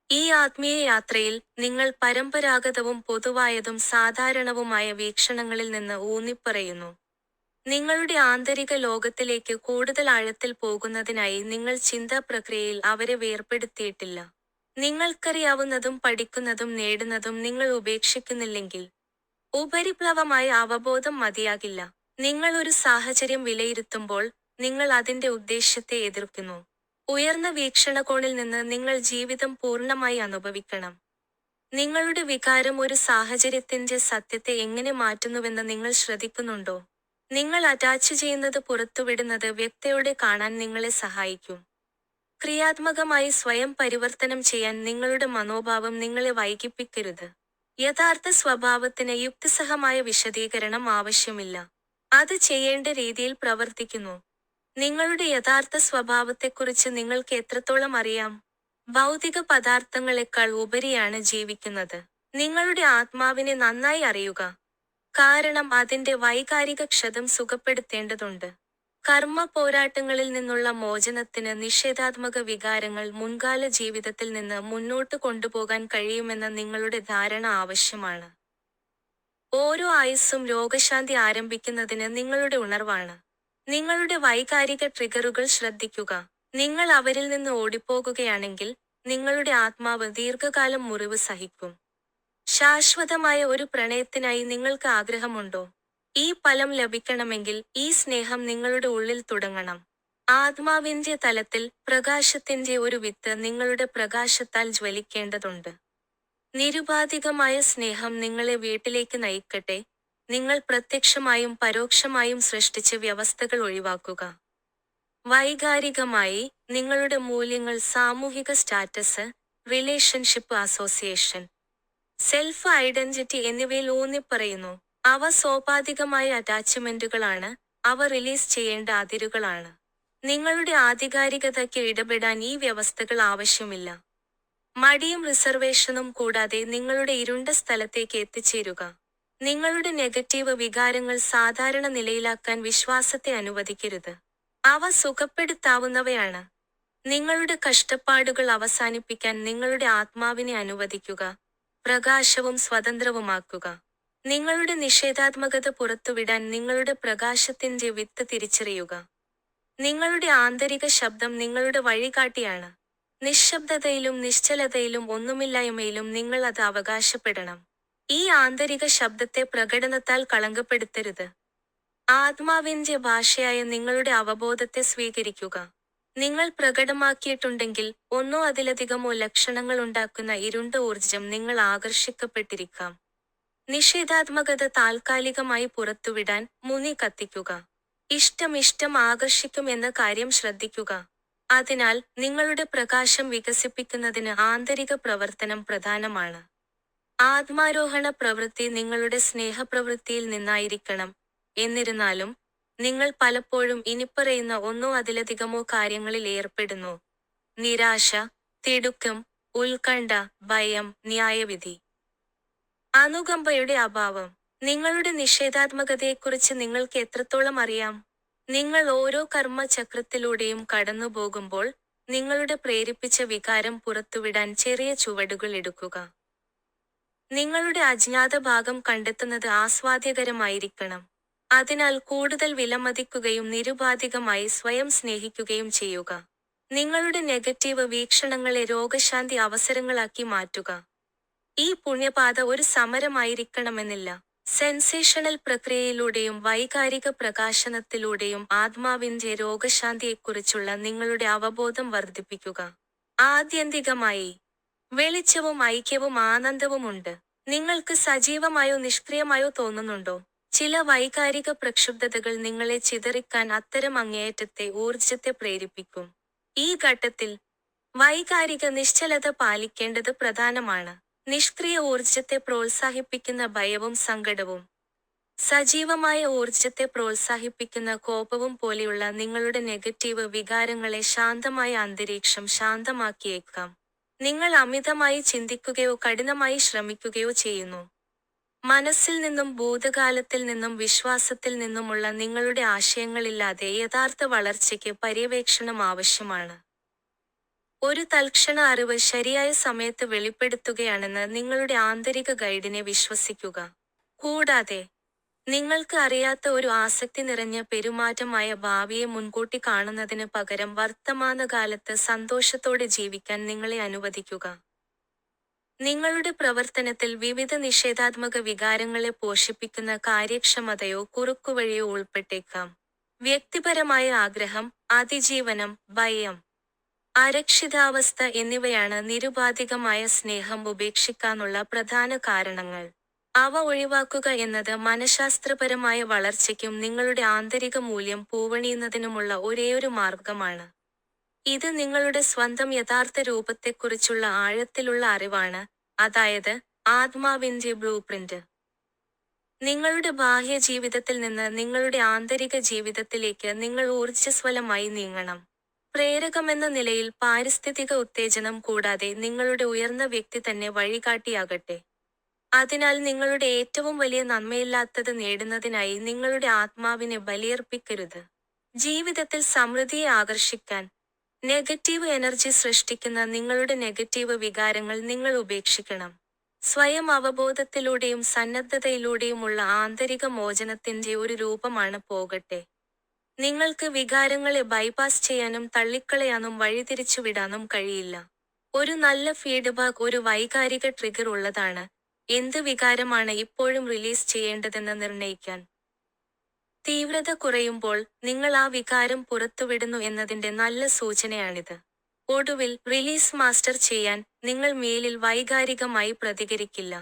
ഈ ആത്മീയ യാത്രയിൽ നിങ്ങൾ പരമ്പരാഗതവും പൊതുവായതും സാധാരണവുമായ വീക്ഷണങ്ങളിൽ നിന്ന് ഊന്നിപ്പറയുന്നു. നിങ്ങളുടെ ആന്തരിക ലോകത്തിലേക്ക് കൂടുതൽ ആഴത്തിൽ പോകുന്നതിനായി നിങ്ങൾ ചിന്താ പ്രക്രിയയിൽ അവരെ വേർപെടുത്തിയിട്ടില്ല. നിങ്ങൾക്കറിയാവുന്നതും പഠിക്കുന്നതും നേടുന്നതും നിങ്ങൾ ഉപേക്ഷിക്കുന്നില്ലെങ്കിൽ, ഉപരിപ്ലവമായ അവബോധം മതിയാകില്ല. നിങ്ങൾ ഒരു സാഹചര്യം വിലയിരുത്തുമ്പോൾ, നിങ്ങൾ അതിന്റെ ഉദ്ദേശ്യത്തെ എതിർക്കുന്നു. ഉയർന്ന വീക്ഷണകോണിൽ നിന്ന് നിങ്ങൾ ജീവിതം പൂർണ്ണമായി അനുഭവിക്കണം. നിങ്ങളുടെ വികാരം ഒരു സാഹചര്യത്തിന്റെ സത്യത്തെ എങ്ങനെ മാറ്റുന്നുവെന്ന് നിങ്ങൾ ശ്രദ്ധിക്കുന്നുണ്ടോ? നിങ്ങൾ അറ്റാച്ച് ചെയ്യുന്നത് പുറത്തുവിടുന്നത് വ്യക്തതയോടെ കാണാൻ നിങ്ങളെ സഹായിക്കും. ക്രിയാത്മകമായി സ്വയം പരിവർത്തനം ചെയ്യാൻ നിങ്ങളുടെ മനോഭാവം നിങ്ങളെ വൈകിപ്പിക്കരുത്. യഥാർത്ഥ സ്വഭാവത്തിന് യുക്തിസഹമായ വിശദീകരണം ആവശ്യമില്ല. അത് ചെയ്യേണ്ട രീതിയിൽ പ്രവർത്തിക്കുന്നു. നിങ്ങളുടെ യഥാർത്ഥ സ്വഭാവത്തെക്കുറിച്ച് നിങ്ങൾക്ക് എത്രത്തോളം അറിയാം? ഭൗതിക പദാർത്ഥങ്ങളെക്കാൾ ഉപരിയാണ് ജീവിക്കുന്നത്. നിങ്ങളുടെ ആത്മാവിനെ നന്നായി അറിയുക. കാരണം അതിന്റെ വൈകാരിക ക്ഷതം സുഖപ്പെടുത്തേണ്ടതുണ്ട്. കർമ്മ പോരാട്ടങ്ങളിൽ നിന്നുള്ള മോചനത്തിന് നിഷേധാത്മക വികാരങ്ങൾ മുൻകാല ജീവിതത്തിൽ നിന്ന് മുന്നോട്ട് കൊണ്ടുപോകാൻ കഴിയുമെന്ന നിങ്ങളുടെ ധാരണ ആവശ്യമാണ്. ഓരോ ആയുസ്സും രോഗശാന്തി ആരംഭിക്കുന്നതിന് നിങ്ങളുടെ ഉണർവാണ്. നിങ്ങളുടെ വൈകാരിക ട്രിഗറുകൾ ശ്രദ്ധിക്കുക. നിങ്ങൾ അവരിൽ നിന്ന് ഓടിപ്പോകുകയാണെങ്കിൽ, നിങ്ങളുടെ ആത്മാവ് ദീർഘകാലം മുറിവ് സഹിക്കും. ശാശ്വതമായ ഒരു പ്രണയത്തിനായി നിങ്ങൾക്ക് ആഗ്രഹമുണ്ടോ? ഈ ഫലം ലഭിക്കണമെങ്കിൽ ഈ സ്നേഹം നിങ്ങളുടെ ഉള്ളിൽ തുടങ്ങണം. ആത്മാവിന്റെ തലത്തിൽ പ്രകാശത്തിന്റെ ഒരു വിത്ത് നിങ്ങളുടെ പ്രകാശത്താൽ ജ്വലിക്കേണ്ടതുണ്ട്. നിരുപാധികമായ സ്നേഹം നിങ്ങളെ വീട്ടിലേക്ക് നയിക്കട്ടെ. നിങ്ങൾ പ്രത്യക്ഷമായും പരോക്ഷമായും സൃഷ്ടിച്ച വ്യവസ്ഥകൾ ഒഴിവാക്കുക. വൈകാരികമായി, നിങ്ങളുടെ മൂല്യങ്ങൾ സാമൂഹിക status, relationship association, self identity എന്നിവയിൽ ഊന്നിപ്പറയുന്നു. അവ സോപാധികമായ അറ്റാച്ച്മെന്റുകളാണ്, അവ റിലീസ് ചെയ്യേണ്ട അതിരുകളാണ്. നിങ്ങളുടെ ആധികാരികതയ്ക്ക് ഇടപെടാൻ ഈ വ്യവസ്ഥകൾ ആവശ്യമില്ല. മടിയും റിസർവേഷനും കൂടാതെ നിങ്ങളുടെ ഇരുണ്ട സ്ഥലത്തേക്ക് എത്തിച്ചേരുക. നിങ്ങളുടെ നെഗറ്റീവ് വികാരങ്ങൾ സാധാരണ നിലയിലാക്കാൻ വിശ്വാസത്തെ അനുവദിക്കരുത്. അവ സുഖപ്പെടുത്താവുന്നവയാണ്. നിങ്ങളുടെ കഷ്ടപ്പാടുകൾ അവസാനിപ്പിക്കാൻ നിങ്ങളുടെ ആത്മാവിനെ അനുവദിക്കുക. പ്രകാശവും സ്വതന്ത്രവുമാക്കുക. നിങ്ങളുടെ നിഷേധാത്മകത പുറത്തുവിടാൻ നിങ്ങളുടെ പ്രകാശത്തിന്റെ വിത്ത് തിരിച്ചറിയുക. നിങ്ങളുടെ ആന്തരിക ശബ്ദം നിങ്ങളുടെ വഴികാട്ടിയാണ്. നിശ്ശബ്ദതയിലും നിശ്ചലതയിലും ഒന്നുമില്ലായ്മയിലും നിങ്ങൾ അത് അവകാശപ്പെടണം. ഈ ആന്തരിക ശബ്ദത്തെ പ്രകടനത്താൽ കളങ്കപ്പെടുത്തരുത്. ആത്മാവിന്റെ ഭാഷയായ നിങ്ങളുടെ അവബോധത്തെ സ്വീകരിക്കുക. നിങ്ങൾ പ്രകടമാക്കിയിട്ടുണ്ടെങ്കിൽ, ഒന്നോ അതിലധികമോ ലക്ഷണങ്ങൾ ഉണ്ടാക്കുന്ന ഇരുണ്ട ഊർജം നിങ്ങൾ ആകർഷിക്കപ്പെട്ടിരിക്കാം. നിഷേധാത്മകത താൽക്കാലികമായി പുറത്തുവിടാൻ മുനി കത്തിക്കുക. ഇഷ്ടം ആകർഷിക്കും എന്ന കാര്യം ശ്രദ്ധിക്കുക. അതിനാൽ, നിങ്ങളുടെ പ്രകാശം വികസിപ്പിക്കുന്നതിന് ആന്തരിക പ്രവർത്തനം പ്രധാനമാണ്. ആത്മാരോഹണ പ്രവൃത്തി നിങ്ങളുടെ സ്നേഹപ്രവൃത്തിയിൽ നിന്നായിരിക്കണം. എന്നിരുന്നാലും, നിങ്ങൾ പലപ്പോഴും ഇനിപ്പറയുന്ന ഒന്നോ അതിലധികമോ കാര്യങ്ങളിൽ ഏർപ്പെടുന്നു: നിരാശ, തിടുക്കം, ഉത്കണ്ഠ, ഭയം, ന്യായവിധി. അനുകമ്പയുടെ അഭാവം. നിങ്ങളുടെ നിഷേധാത്മകതയെക്കുറിച്ച് നിങ്ങൾക്ക് എത്രത്തോളം അറിയാം? നിങ്ങൾ ഓരോ കർമ്മചക്രത്തിലൂടെയും കടന്നുപോകുമ്പോൾ, നിങ്ങളുടെ പ്രേരിപ്പിച്ച വികാരം പുറത്തുവിടാൻ ചെറിയ ചുവടുകൾ എടുക്കുക. നിങ്ങളുടെ അജ്ഞാത ഭാഗം കണ്ടെത്തുന്നത് ആസ്വാദ്യകരമായിരിക്കണം. അതിനാൽ കൂടുതൽ വിലമതിക്കുകയും നിരുപാധികമായി സ്വയം സ്നേഹിക്കുകയും ചെയ്യുക. നിങ്ങളുടെ നെഗറ്റീവ് വീക്ഷണങ്ങളെ രോഗശാന്തി അവസരങ്ങളാക്കി മാറ്റുക. ഈ പുണ്യപാത ഒരു സമരമായിരിക്കണമെന്നില്ല. സെൻസേഷണൽ പ്രക്രിയയിലൂടെയും വൈകാരിക പ്രകാശനത്തിലൂടെയും ആത്മാവിന്റെ രോഗശാന്തിയെക്കുറിച്ചുള്ള നിങ്ങളുടെ അവബോധം വർദ്ധിപ്പിക്കുക. ആത്യന്തികമായി, വെളിച്ചവും ഐക്യവും ആനന്ദവുമുണ്ട്. നിങ്ങൾക്ക് സജീവമായോ നിഷ്ക്രിയമായോ തോന്നുന്നുണ്ടോ? ചില വൈകാരിക പ്രക്ഷുബ്ധതകൾ നിങ്ങളെ ചിതറിക്കാൻ അത്തരം അങ്ങേയറ്റത്തെ ഊർജത്തെ പ്രേരിപ്പിക്കും. ഈ ഘട്ടത്തിൽ, വൈകാരിക നിശ്ചലത പാലിക്കേണ്ടത് പ്രധാനമാണ്. നിഷ്ക്രിയ ഊർജത്തെ പ്രോത്സാഹിപ്പിക്കുന്ന ഭയവും സങ്കടവും, സജീവമായ ഊർജത്തെ പ്രോത്സാഹിപ്പിക്കുന്ന കോപവും പോലെയുള്ള നിങ്ങളുടെ നെഗറ്റീവ് വികാരങ്ങളെ ശാന്തമായ അന്തരീക്ഷം ശാന്തമാക്കിയേക്കാം. നിങ്ങൾ അമിതമായി ചിന്തിക്കുകയോ കഠിനമായി ശ്രമിക്കുകയോ ചെയ്യുന്നു. മനസ്സിൽ നിന്നും ഭൂതകാലത്തിൽ നിന്നും വിശ്വാസത്തിൽ നിന്നുമുള്ള നിങ്ങളുടെ ആശയങ്ങളില്ലാതെ യഥാർത്ഥ വളർച്ചയ്ക്ക് പര്യവേക്ഷണം ആവശ്യമാണ്. ഒരു തൽക്ഷണ അറിവ് ശരിയായ സമയത്ത് വെളിപ്പെടുത്തുകയാണെന്ന് നിങ്ങളുടെ ആന്തരിക ഗൈഡിനെ വിശ്വസിക്കുക. കൂടാതെ, നിങ്ങൾക്ക് അറിയാത്ത ഒരു ആസക്തി നിറഞ്ഞ പെരുമാറ്റമായ ഭാവിയെ മുൻകൂട്ടി കാണുന്നതിന് പകരം വർത്തമാനകാലത്ത് സന്തോഷത്തോടെ ജീവിക്കാൻ നിങ്ങളെ അനുവദിക്കുക. നിങ്ങളുടെ പ്രവർത്തനത്തിൽ വിവിധ നിഷേധാത്മക വികാരങ്ങളെ പോഷിപ്പിക്കുന്ന കാര്യക്ഷമതയോ കുറുക്കുവഴിയോ ഉൾപ്പെട്ടേക്കാം. വ്യക്തിപരമായ ആഗ്രഹം, അതിജീവനം, ഭയം, അരക്ഷിതാവസ്ഥ എന്നിവയാണ് നിരുപാധികമായ സ്നേഹം ഉപേക്ഷിക്കാനുള്ള പ്രധാന കാരണങ്ങൾ. അവ ഒഴിവാക്കുക എന്നത് മനഃശാസ്ത്രപരമായ വളർച്ചയ്ക്കും നിങ്ങളുടെ ആന്തരിക മൂല്യം പൂവണിയുന്നതിനുമുള്ള ഒരേയൊരു മാർഗമാണ്. ഇത് നിങ്ങളുടെ സ്വന്തം യഥാർത്ഥ രൂപത്തെക്കുറിച്ചുള്ള ആഴത്തിലുള്ള അറിവാണ്, അതായത് ആത്മാവിന്റെ ബ്ലൂപ്രിന്റ്. നിങ്ങളുടെ ബാഹ്യ ജീവിതത്തിൽ നിന്ന് നിങ്ങളുടെ ആന്തരിക ജീവിതത്തിലേക്ക് നിങ്ങൾ ഊർജ്ജസ്വലമായി നീങ്ങണം. പ്രേരകമെന്ന നിലയിൽ പാരിസ്ഥിതിക ഉത്തേജനം കൂടാതെ നിങ്ങളുടെ ഉയർന്ന വ്യക്തി തന്നെ വഴികാട്ടിയാകട്ടെ. അതിനാൽ നിങ്ങളുടെ ഏറ്റവും വലിയ നന്മയില്ലാത്തത് നേടുന്നതിനായി നിങ്ങളുടെ ആത്മാവിനെ ബലിയർപ്പിക്കരുത്. ജീവിതത്തിൽ സമൃദ്ധിയെ ആകർഷിക്കാൻ, നെഗറ്റീവ് എനർജി സൃഷ്ടിക്കുന്ന നിങ്ങളുടെ നെഗറ്റീവ് വികാരങ്ങൾ നിങ്ങൾ ഉപേക്ഷിക്കണം. സ്വയം അവബോധത്തിലൂടെയും സന്നദ്ധതയിലൂടെയുമുള്ള ആന്തരിക മോചനത്തിന്റെ ഒരു രൂപമാണ് പോകട്ടെ. നിങ്ങൾക്ക് വികാരങ്ങളെ ബൈപാസ് ചെയ്യാനും തള്ളിക്കളയാനും വഴിതിരിച്ചുവിടാനും കഴിയില്ല. ഒരു നല്ല ഫീഡ്ബാക്ക് ഒരു വൈകാരിക ട്രിഗർ ഉള്ളതാണ്, എന്ത് വികാരമാണ് ഇപ്പോഴും റിലീസ് ചെയ്യേണ്ടതെന്ന് നിർണ്ണയിക്കാൻ. തീവ്രത കുറയുമ്പോൾ നിങ്ങൾ ആ വികാരം പുറത്തുവിടുന്നു എന്നതിന്റെ നല്ല സൂചനയാണിത്. ഒടുവിൽ, റിലീസ് മാസ്റ്റർ ചെയ്യാൻ, നിങ്ങൾ മേലിൽ വൈകാരികമായി പ്രതികരിക്കില്ല.